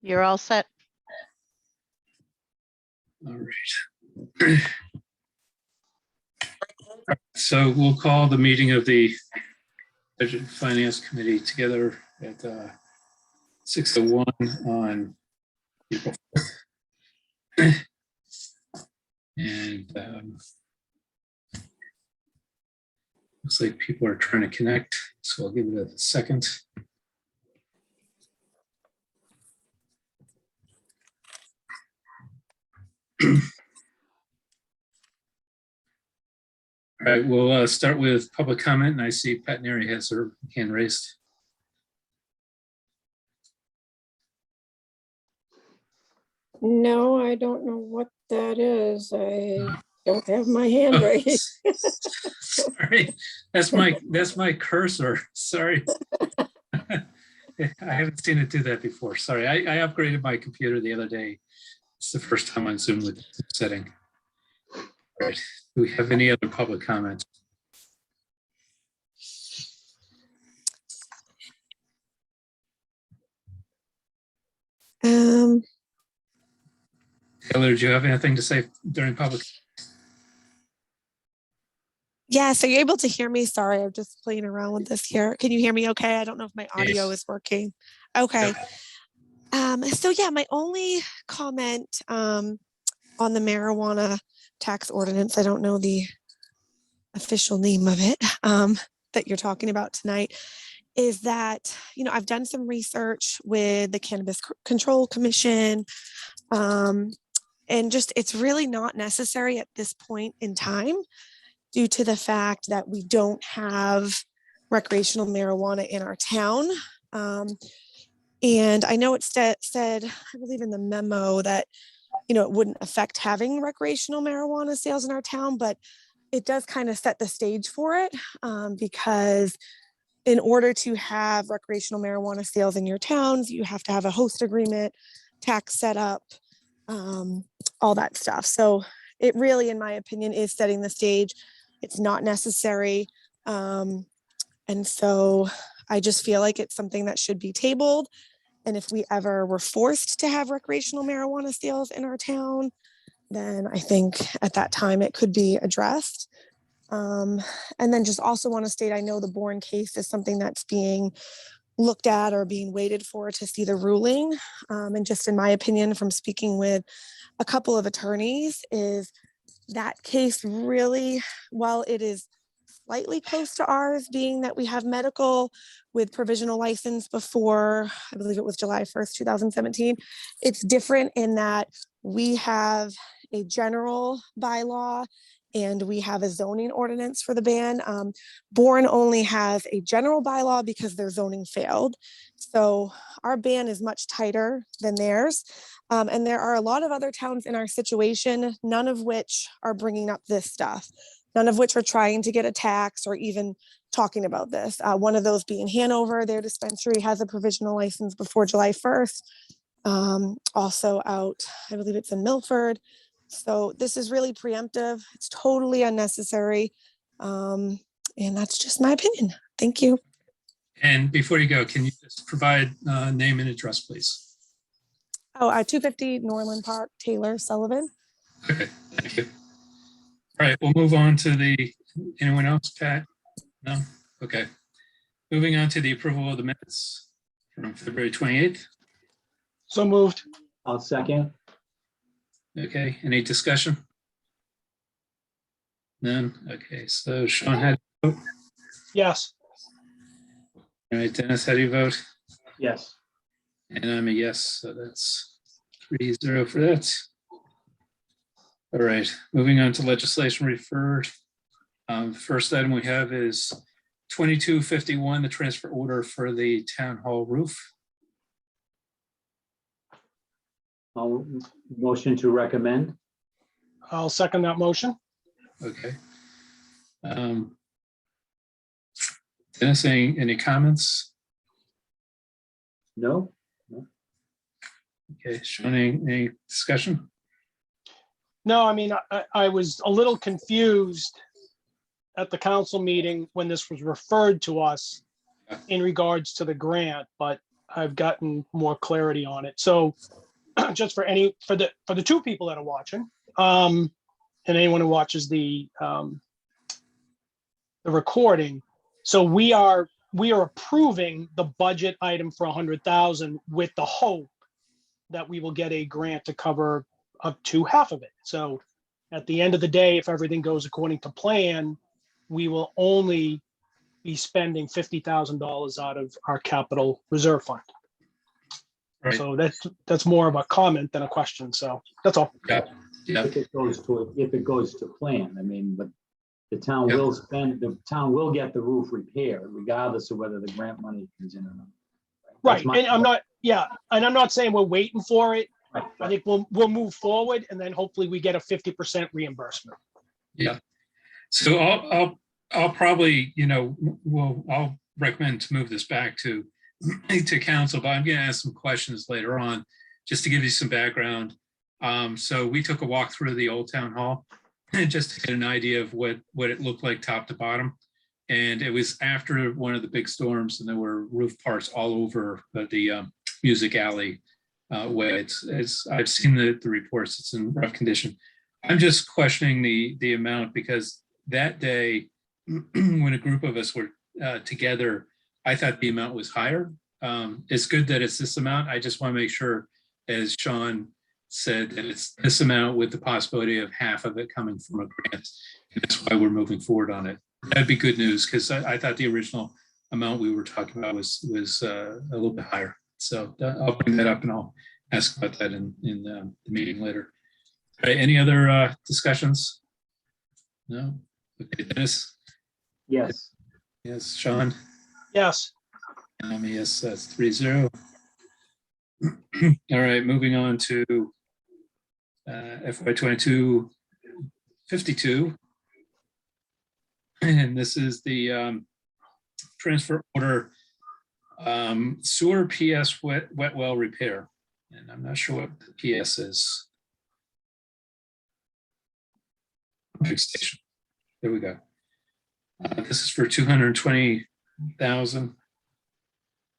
You're all set. All right. So we'll call the meeting of the Budget and Finance Committee together at 6:01 on April 4th. And looks like people are trying to connect, so I'll give it a second. All right, we'll start with public comment, and I see Pat Neary has her hand raised. No, I don't know what that is. I don't have my hand raised. Sorry, that's my cursor. Sorry. I haven't seen it do that before. Sorry, I upgraded my computer the other day. It's the first time on Zoom with this setting. All right. Do we have any other public comments? Taylor, do you have anything to say during public? Yeah, so you're able to hear me. Sorry, I'm just playing around with this here. Can you hear me okay? I don't know if my audio is working. Okay. So yeah, my only comment on the marijuana tax ordinance, I don't know the official name of it that you're talking about tonight, is that, you know, I've done some research with the Cannabis Control Commission, and just it's really not necessary at this point in time due to the fact that we don't have recreational marijuana in our town. And I know it said, I believe in the memo that, you know, it wouldn't affect having recreational marijuana sales in our town, but it does kind of set the stage for it, because in order to have recreational marijuana sales in your towns, you have to have a host agreement, tax setup, all that stuff. So it really, in my opinion, is setting the stage. It's not necessary. And so I just feel like it's something that should be tabled. And if we ever were forced to have recreational marijuana sales in our town, then I think at that time it could be addressed. And then just also want to state, I know the Bourne case is something that's being looked at or being waited for to see the ruling. And just in my opinion, from speaking with a couple of attorneys, is that case really, while it is slightly close to ours, being that we have medical with provisional license before, I believe it was July 1st, 2017. It's different in that we have a general bylaw and we have a zoning ordinance for the ban. Bourne only has a general bylaw because their zoning failed. So our ban is much tighter than theirs. And there are a lot of other towns in our situation, none of which are bringing up this stuff. None of which are trying to get a tax or even talking about this. One of those being Hanover, their dispensary has a provisional license before July 1st. Also out, I believe it's in Milford. So this is really preemptive. It's totally unnecessary. And that's just my opinion. Thank you. And before you go, can you just provide name and address, please? Oh, 250 Norland Park, Taylor Sullivan. Okay, thank you. All right, we'll move on to anyone else, Pat? No? Okay. Moving on to the approval of the minutes from February 28th. So moved. I'll second. Okay, any discussion? None? Okay, so Sean, how do you vote? Yes. All right, Dennis, how do you vote? Yes. And I'm a yes, so that's 3-0 for that. All right, moving on to legislation referred. First item we have is 2251, the transfer order for the town hall roof. I'll motion to recommend. I'll second that motion. Okay. Dennis, any comments? No. Okay, Sean, any discussion? No, I mean, I was a little confused at the council meeting when this was referred to us in regards to the grant, but I've gotten more clarity on it. So just for the two people that are watching, and anyone who watches the recording. So we are approving the budget item for 100,000 with the hope that we will get a grant to cover up to half of it. So at the end of the day, if everything goes according to plan, we will only be spending $50,000 out of our capital reserve fund. Right. So that's more of a comment than a question. So that's all. Yeah. If it goes to plan, I mean, but the town Yeah. the town will get the roof repaired regardless of whether the grant money comes in or not. Right. That's my- And I'm not saying we're waiting for it. Right, I think we'll move forward and then hopefully we get a 50% reimbursement. Yeah. So I'll probably, I'll recommend to move this back to council, but I'm going to ask some questions later on just to give you some background. So we took a walk through the old town hall just to get an idea of what it looked like top to bottom. And it was after one of the big storms and there were roof parts all over the music alley way. It's I've seen the reports, it's in rough condition. I'm just questioning the amount because that day when a group of us were together, I thought the amount was higher. It's good that it's this amount. I just want to make sure, as Sean said, that it's this amount with the possibility of half of it coming from a grant. And that's why we're moving forward on it. That'd be good news because I thought the original amount we were talking about was a little bit higher. So I'll bring that up and I'll ask about that in the meeting later. All right, any other discussions? No? Okay, Dennis? Yes, Yes, Sean? Yes. And I'm a yes, that's 3-0. All right, moving on to FY22 52. And this is the transfer order sewer PS wet well repair. And I'm not sure what the PS is. Big station. There we go. This is for 220,000.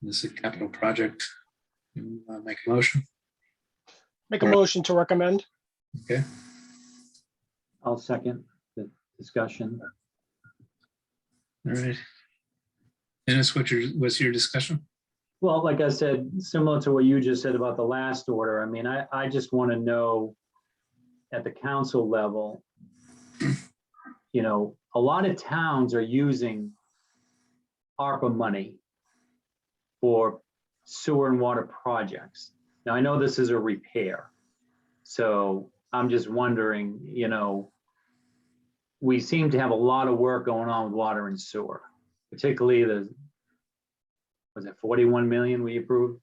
This is a capital project. Make a motion. Make a motion to recommend. Okay. I'll second the discussion. All right. Dennis, what's your discussion? Well, like I said, similar to what you just said about the last order, I mean, I just want to know at the council level, a lot of towns are using ARPA money for sewer and water projects. Now, I know this is a repair. So I'm just wondering, we seem to have a lot of work going on with water and sewer, particularly was it 41 million we approved?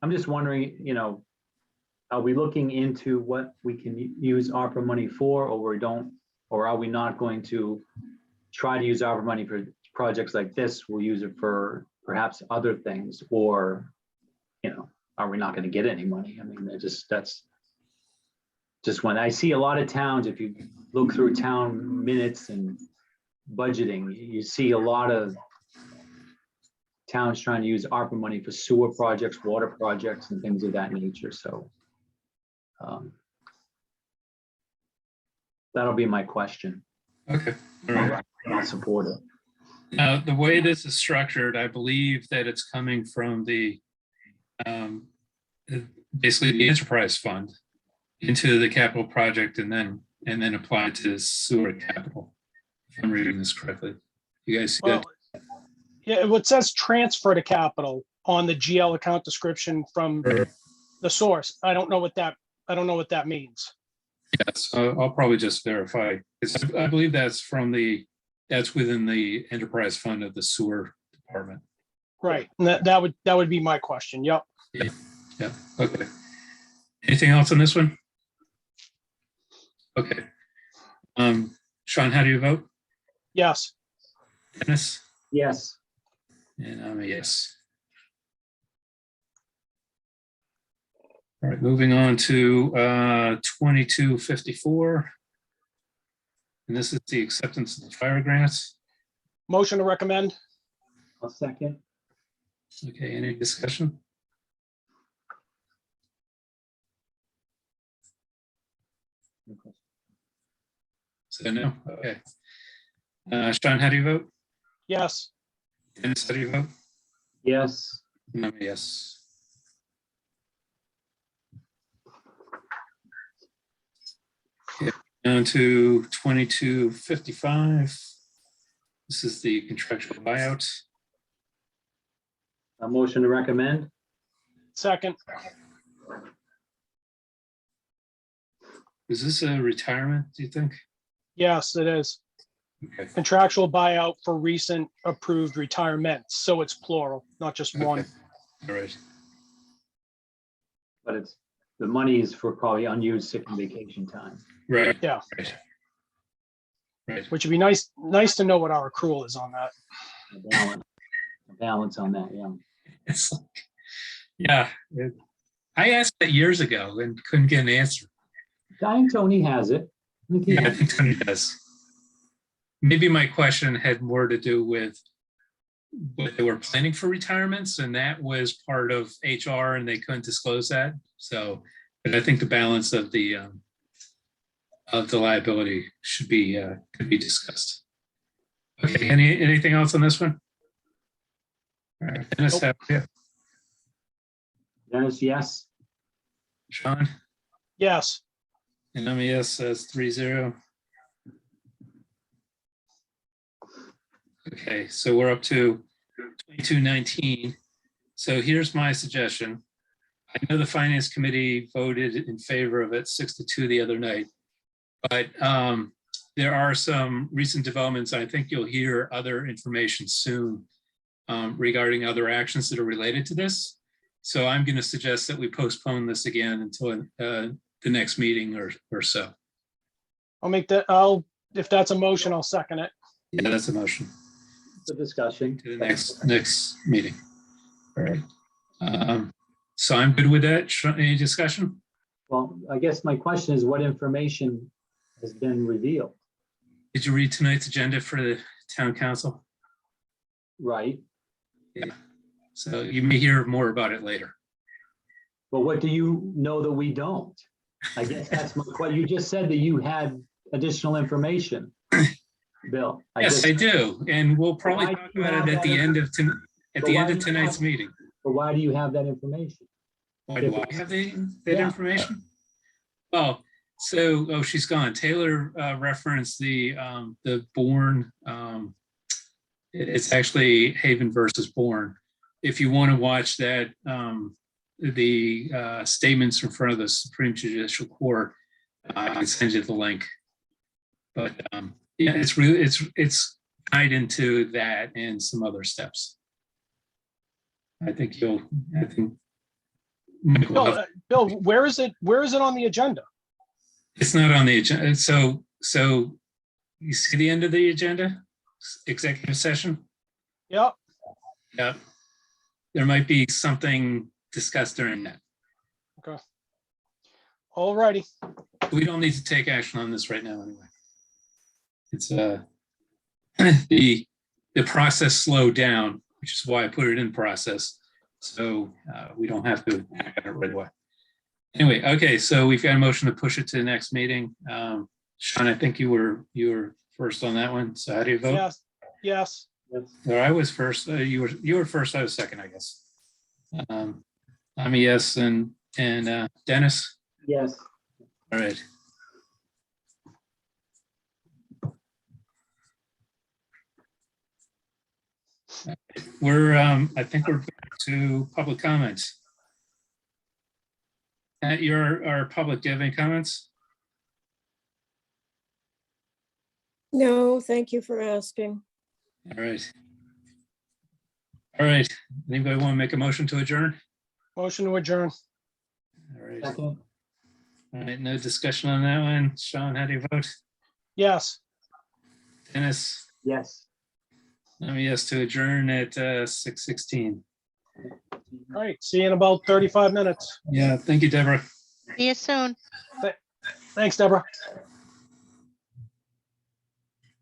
I'm just wondering, are we looking into what we can use ARPA money for, or are we not going to try to use ARPA money for projects like this? We'll use it for perhaps other things, or, are we not going to get any money? I mean, that's just when I see a lot of towns, if you look through town minutes and budgeting, you see a lot of towns trying to use ARPA money for sewer projects, water projects, and things of that nature. So that'll be my question. Okay. All right. I'll support it. Now, the way this is structured, I believe that it's coming from the basically the enterprise fund into the capital project and then applied to sewer capital, if I'm reading this correctly. You guys see that? Well, yeah, what says transfer to capital on the GL account description from the source. I don't know what that means. Yes, I'll probably just verify. I believe that's within the enterprise fund of the sewer department. Right. And that would be my question. Yep. Yeah. Okay. Anything else on this one? Okay. Sean, how do you vote? Yes. Dennis? Yes, And I'm a yes. All right, moving on to 2254. And this is the acceptance of the fire grants. Motion to recommend. I'll second. Okay, any discussion? So no, okay. Sean, how do you vote? Yes. Dennis, how do you vote? Yes, And I'm a yes. Okay, down to 2255. This is the contractual buyout. a motion to recommend. Second. Is this a retirement, do you think? Yes, it is. Okay. Contractual buyout for recent approved retirements. So it's plural, not just one. Okay. All right. But it's, the money is for probably unused sick and vacation time. Right. Yeah. Right. Right. Which would be nice to know what our accrual is on that. A balance on that, yeah. It's like, yeah. I asked that years ago and couldn't get an answer. I think Tony has it. I think he Yeah, I has it. think Tony does. Maybe my question had more to do with what they were planning for retirements, and that was part of HR, and they couldn't disclose that. So, but I think the balance of the liability should be could be discussed. Okay. Anything else on this one? All right. Dennis, Nope. yeah. Dennis, yes. Sean, Yes. and I'm a yes, says 3-0. Okay, so we're up to 2219. So here's my suggestion. I know the finance committee voted in favor of it 6-2 the other night, but there are some recent developments. I think you'll hear other information soon regarding other actions that are related to this. So I'm going to suggest that we postpone this again until the next meeting or so. I'll make that. If that's a motion, I'll second it. Yeah, that's a motion. The discussion. To the next meeting. All right. So I'm good with that. Any discussion? Well, I guess my question is, what information has been revealed? Did you read tonight's agenda for the town council? Right, Yeah. So you may hear more about it later. but what do you know that we don't? I guess that's my question. You just said that you had additional information, Bill. Yes, I do. And we'll probably Why talk do you about have it at the that end of tonight's have- meeting. But why do you have that information? Why do I have that Yeah. information? Oh, so, oh, she's gone. Taylor referenced the Bourne. It's actually Haven versus Bourne. If you want to watch that, the statements in front of the Supreme Judicial Court, I can send you the link. But yeah, it's tied into that and some other steps. I think Mike will have- Bill, where is it? Where is it on the agenda? it's not on the agenda. So you see the end of the agenda, executive session? Yep. Yeah. There might be something discussed during that. All righty. We don't need to take action on this right now anyway. It's the process slowed down, which is why I put it in process. So we don't have to act on it right away. Anyway, okay, so we've got a motion to push it to the next meeting. Sean, I think you were first on that one. So how do you vote? Yes. Yes. Or I was first. You were first. I was second, I guess. I'm a yes, and Dennis. Yes. All right. I think we're back to public comments. You're our public. Do you have any comments? No, thank you for asking. All right. All right. Anybody want to make a motion to adjourn? Motion to adjourn. All right. Second. All right. No discussion on that one. Sean, how do you vote? Yes. Dennis? Yes. I'm a yes to adjourn at 6:16. All right. See you in about 35 minutes. Yeah. Thank you, Deborah. See you soon. Thanks, Deborah.